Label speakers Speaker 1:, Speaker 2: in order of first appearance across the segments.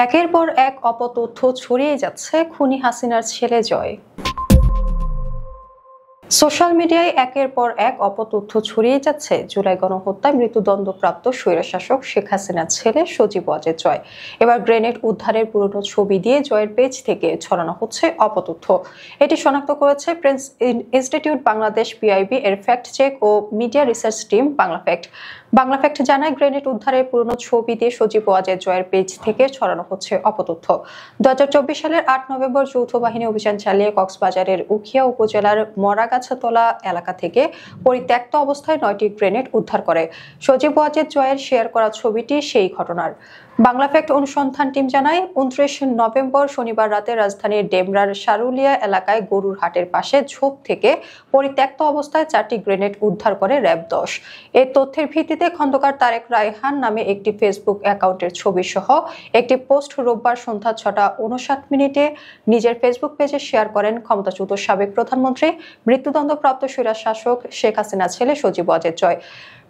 Speaker 1: একের পর এক অপতথ্য ছড়িয়ে যাচ্ছে খুনি হাসিনার ছেলে জয়। সোশ্যাল মিডিয়ায় একের পর এক অপতথ্য ছড়িয়ে যাচ্ছে জুলাই গণহত্যায় মৃত্যুদণ্ডপ্রাপ্ত স্বৈরশাসক শেখ হাসিনার ছেলে সজীব ওয়াজেদ জয়। এবার গ্রেনেড উদ্ধারের পুরনো ছবি দিয়ে জয়ের পেজ থেকে ছড়ানো হচ্ছে অপতথ্য। এটি শনাক্ত করেছে প্রিন্স ইনস্টিটিউট বাংলাদেশ পিআইবি এর ফ্যাক্ট চেক ও media research team Bangla fact জানায়, গ্রেনেড উদ্ধারের পুরনো ছবি দিয়ে সজীব ওয়াজেদ জয়ের পেজ থেকে ছড়ানো হচ্ছে অপতথ্য। 2024 সালের 8 নভেম্বর যৌথ বাহিনী অভিযান চালিয়ে কক্সবাজারের উখিয়া উপজেলার মরাগাছাতলা এলাকা থেকে পরিত্যক্ত অবস্থায় 9টি গ্রেনেড উদ্ধার করে। সজীব ওয়াজেদ জয়ের শেয়ার করা ছবিটি সেই ঘটনার। বাংলা ফ্যাক্ট অনুসন্ধান টিম জানায়, 29 নভেম্বর শনিবার রাতে রাজধানীর ডেমরার সারুলিয়া এলাকায় গরুর হাটের পাশে ঝোপ থেকে পরিত্যক্ত অবস্থায় 4টি গ্রেনেড উদ্ধার করে র্যাব 10। এই তথ্যের ভিত্তিতে খন্দকার তারেক রায়হান নামে একটি ফেসবুক অ্যাকাউন্টের ছবি সহ একটি পোস্ট রোববার সন্ধ্যা 6:59 নিজের ফেসবুক পেজে শেয়ার করেন ক্ষমতাচ্যুত সাবেক প্রধানমন্ত্রী মৃত্যুদণ্ডপ্রাপ্ত স্বৈরশাসক শেখ হাসিনার ছেলে সজীব ওয়াজেদ জয়।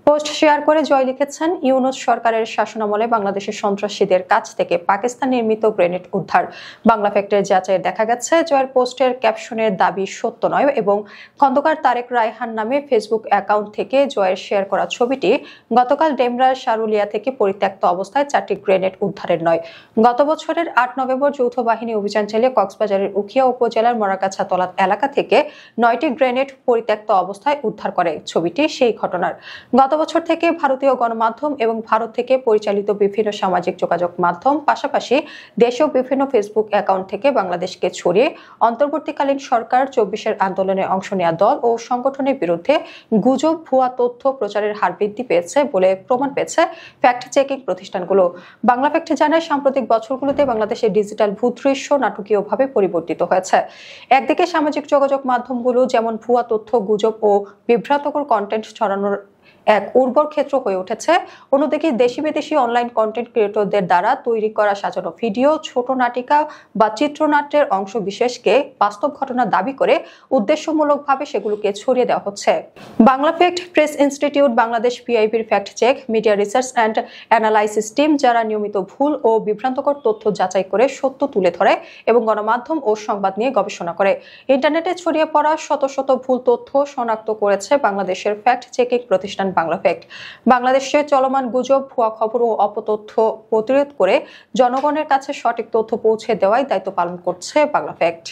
Speaker 1: পোস্ট শেয়ার করে জয় লিখেছেন, ইউনূস সরকারের শাসনামলে বাংলাদেশের সন্ত্রাসীদের কাছ থেকে পাকিস্তান নির্মিত গ্রেনেড উদ্ধার। বাংলা ফ্যাক্টের যাচাইয়ে দেখা গেছে, জয়ের পোস্টের ক্যাপশনের দাবি সত্য নয় এবং খন্দকার তারেক রায়হান নামে ফেসবুক অ্যাকাউন্ট থেকে জয়ের শেয়ার করা ছবিটি গতকাল ডেমরার সারুলিয়া থেকে পরিত্যক্ত অবস্থায় 4টি গ্রেনেড উদ্ধারের নয়। গত বছরের 8 নভেম্বর যৌথ বাহিনী অভিযান চালিয়ে কক্সবাজারের উখিয়া উপজেলার মরাগাছাতলা এলাকা থেকে 9টি গ্রেনেড পরিত্যক্ত অবস্থায় উদ্ধার করে। ছবিটি সেই ঘটনার। গত বছর থেকে ভারতীয় গণমাধ্যম এবং ভারত থেকে পরিচালিত বিভিন্ন সামাজিক যোগাযোগ মাধ্যম পাশাপাশি দেশীয় বিভিন্ন ফেসবুক অ্যাকাউন্ট থেকে বাংলাদেশকে ছড়িয়ে অন্তর্বর্তীকালীন সরকার 24-এর আন্দোলনে অংশ নেওয়া দল ও সংগঠনের বিরুদ্ধে গুজব, ভুয়া তথ্য প্রচারের হার বৃদ্ধি পেয়েছে বলে প্রমাণ পেয়েছে ফ্যাক্ট চেকিং প্রতিষ্ঠানগুলো। বাংলা ফ্যাক্ট জানায়, সাম্প্রতিক বছরগুলোতে বাংলাদেশের ডিজিটাল ভূদৃশ্য নাটকীয়ভাবে পরিবর্তিত হয়েছে। একদিকে সামাজিক যোগাযোগ মাধ্যমগুলো যেমন ভুয়া তথ্য, গুজব ও বিভ্রান্তকর কন্টেন্ট ছড়ানোর এক উর্বর ক্ষেত্র হয়ে উঠেছে, অন্যদিকে দেশি বিদেশি অনলাইন কন্টেন্ট ক্রিয়েটরদের দ্বারা তৈরি করা সাজানো ভিডিও, ছোট নাটিকা বা চিত্রনাট্যের অংশ বিশেষকে বাস্তব ঘটনা দাবি করে উদ্দেশ্যমূলকভাবে সেগুলোকে ছড়িয়ে দেওয়া হচ্ছে। Bangla fact, press institute Bangladesh পিআইবির fact check, media research and analysis team যারা নিয়মিত ভুল ও বিভ্রান্তকর তথ্য যাচাই করে সত্য তুলে ধরে এবং গণমাধ্যম ও সংবাদ নিয়ে গবেষণা করে। ইন্টারনেটে ছড়িয়ে পড়া শত শত ভুল তথ্য শনাক্ত করেছে বাংলাদেশের ফ্যাক্ট চেকিং প্রতিষ্ঠান বাংলা ফ্যাক্ট। বাংলাদেশে চলমান গুজব, ভুয়া খবর ও অপতথ্য প্রতিরোধ করে জনগণের কাছে সঠিক তথ্য পৌঁছে দেওয়াই দায়িত্ব পালন করছে বাংলা ফ্যাক্ট।